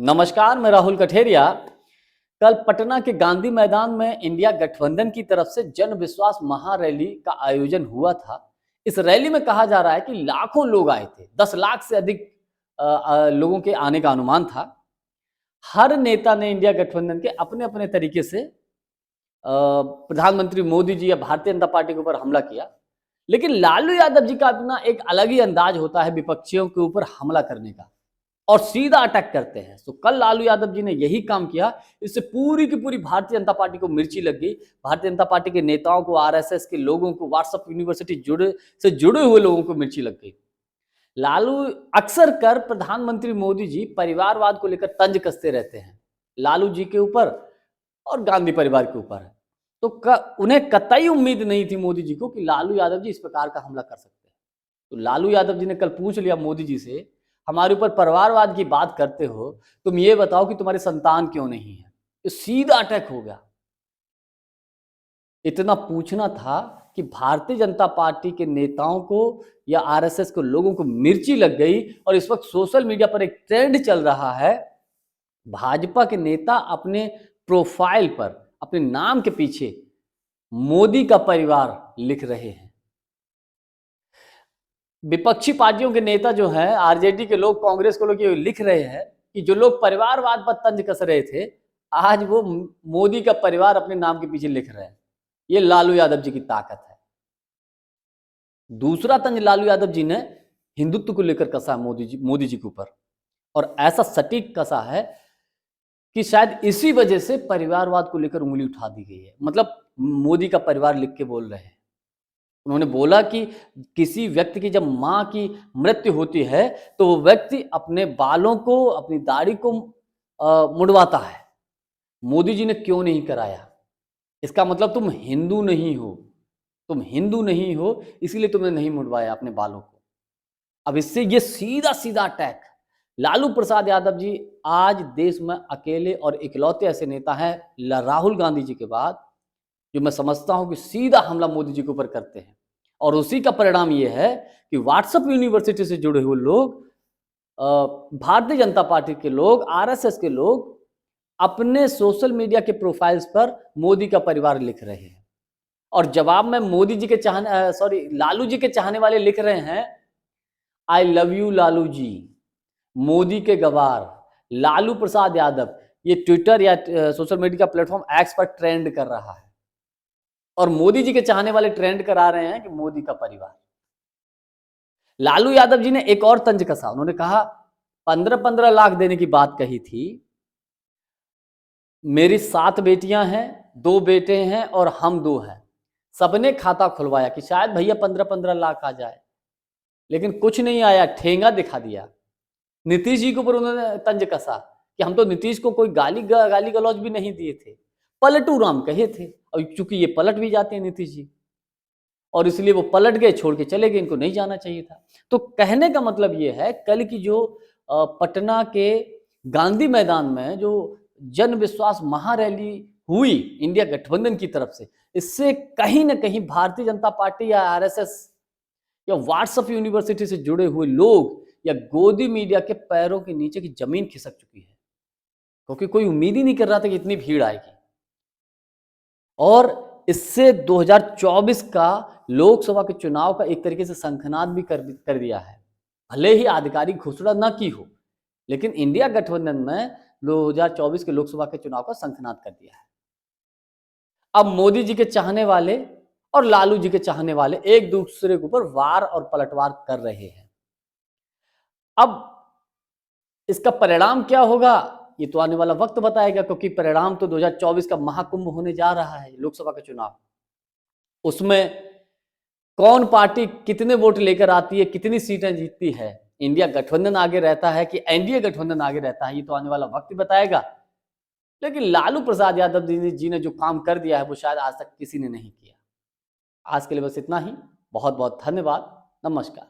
नमस्कार, मैं राहुल कठेरिया। कल पटना के गांधी मैदान में इंडिया गठबंधन की तरफ से जन विश्वास महारैली का आयोजन हुआ था। इस रैली में कहा जा रहा है कि लाखों लोग आए थे, 10 लाख से अधिक लोगों के आने का अनुमान था। हर नेता ने इंडिया गठबंधन के अपने अपने तरीके से प्रधानमंत्री मोदी जी या भारतीय जनता पार्टी के ऊपर हमला किया, लेकिन लालू यादव जी का अपना एक अलग ही अंदाज होता है विपक्षियों के ऊपर हमला करने का और सीधा अटैक करते हैं। तो कल लालू यादव जी ने यही काम किया। इससे पूरी की पूरी भारतीय जनता पार्टी को मिर्ची लग गई। भारतीय जनता पार्टी के नेताओं को, आरएसएस के लोगों को, व्हाट्सएप यूनिवर्सिटी जुड़े हुए लोगों को मिर्ची लग गई। लालू अक्सर कर प्रधानमंत्री मोदी जी परिवारवाद को लेकर तंज कसते रहते हैं, लालू जी के ऊपर और गांधी परिवार के ऊपर। तो उन्हें कतई उम्मीद नहीं थी मोदी जी को कि लालू यादव जी इस प्रकार का हमला कर सकते हैं। तो लालू यादव जी ने कल पूछ लिया मोदी जी से, हमारे ऊपर परिवारवाद की बात करते हो, तुम ये बताओ कि तुम्हारी संतान क्यों नहीं है। तो सीधा अटैक हो गया। इतना पूछना था कि भारतीय जनता पार्टी के नेताओं को या आरएसएस के लोगों को मिर्ची लग गई। और इस वक्त सोशल मीडिया पर एक ट्रेंड चल रहा है, भाजपा के नेता अपने प्रोफाइल पर, अपने नाम के पीछे मोदी का परिवार लिख रहे हैं। विपक्षी पार्टियों के नेता जो हैं, आरजेडी के लोग, कांग्रेस के लोग ये लिख रहे हैं कि जो लोग परिवारवाद पर तंज कस रहे थे, आज वो मोदी का परिवार अपने नाम के पीछे लिख रहे हैं। ये लालू यादव जी की ताकत है। दूसरा तंज लालू यादव जी ने हिंदुत्व को लेकर कसा है मोदी जी के ऊपर, और ऐसा सटीक कसा है कि शायद इसी वजह से परिवारवाद को लेकर उंगली उठा दी गई है। मतलब मोदी का परिवार लिख के बोल रहे हैं। उन्होंने बोला कि किसी व्यक्ति की जब मां की मृत्यु होती है तो वो व्यक्ति अपने बालों को, अपनी दाढ़ी को मुड़वाता है। मोदी जी ने क्यों नहीं कराया? इसका मतलब तुम हिंदू नहीं हो, तुम हिंदू नहीं हो, इसीलिए तुमने नहीं मुड़वाया अपने बालों को। अब इससे ये सीधा सीधा अटैक। लालू प्रसाद यादव जी आज देश में अकेले और इकलौते ऐसे नेता हैं राहुल गांधी जी के बाद, जो मैं समझता हूं कि सीधा हमला मोदी जी के ऊपर करते हैं। और उसी का परिणाम यह है कि व्हाट्सएप यूनिवर्सिटी से जुड़े हुए लोग, भारतीय जनता पार्टी के लोग, आरएसएस के लोग अपने सोशल मीडिया के प्रोफाइल्स पर मोदी का परिवार लिख रहे हैं। और जवाब में मोदी जी के लालू जी के चाहने वाले लिख रहे हैं, I love you Lalu ji, Modi के गवार, लालू प्रसाद यादव। ये ट्विटर या सोशल मीडिया का प्लेटफॉर्म एक्स पर ट्रेंड कर रहा है और मोदी जी के चाहने वाले ट्रेंड करा रहे हैं कि मोदी का परिवार। लालू यादव जी ने एक और तंज कसा। उन्होंने कहा 15-15 लाख देने की बात कही थी, मेरी 7 बेटियां हैं, 2 बेटे हैं और हम 2 हैं। सबने खाता खुलवाया कि शायद भैया 15-15 लाख आ जाए, लेकिन कुछ नहीं आया, ठेंगा दिखा दिया। नीतीश जी के ऊपर उन्होंने तंज कसा कि हम तो नीतीश को कोई गाली गलौज भी नहीं दिए थे, पलटू राम कहे थे। और चूंकि ये पलट भी जाते हैं नीतीश जी, और इसलिए वो पलट गए, छोड़ के चले गए, इनको नहीं जाना चाहिए था। तो कहने का मतलब ये है, कल की जो पटना के गांधी मैदान में जो जन विश्वास महारैली हुई इंडिया गठबंधन की तरफ से, इससे कहीं ना कहीं भारतीय जनता पार्टी या आरएसएस या व्हाट्सएप यूनिवर्सिटी से जुड़े हुए लोग या गोदी मीडिया के पैरों के नीचे की जमीन खिसक चुकी है, क्योंकि कोई उम्मीद ही नहीं कर रहा था कि इतनी भीड़ आएगी। और इससे 2024 का लोकसभा के चुनाव का एक तरीके से शंखनाद भी कर दिया है। भले ही आधिकारिक घोषणा न की हो, लेकिन इंडिया गठबंधन में 2024 के लोकसभा के चुनाव का शंखनाद कर दिया है। अब मोदी जी के चाहने वाले और लालू जी के चाहने वाले एक दूसरे के ऊपर वार और पलटवार कर रहे हैं। अब इसका परिणाम क्या होगा, ये तो आने वाला वक्त बताएगा, क्योंकि परिणाम तो 2024 का महाकुंभ होने जा रहा है, लोकसभा का चुनाव। उसमें कौन पार्टी कितने वोट लेकर आती है, कितनी सीटें जीतती है, इंडिया गठबंधन आगे रहता है कि एनडीए गठबंधन आगे रहता है, ये तो आने वाला वक्त बताएगा। लेकिन लालू प्रसाद यादव जी ने जो काम कर दिया है वो शायद आज तक किसी ने नहीं किया। आज के लिए बस इतना ही। बहुत बहुत धन्यवाद। नमस्कार।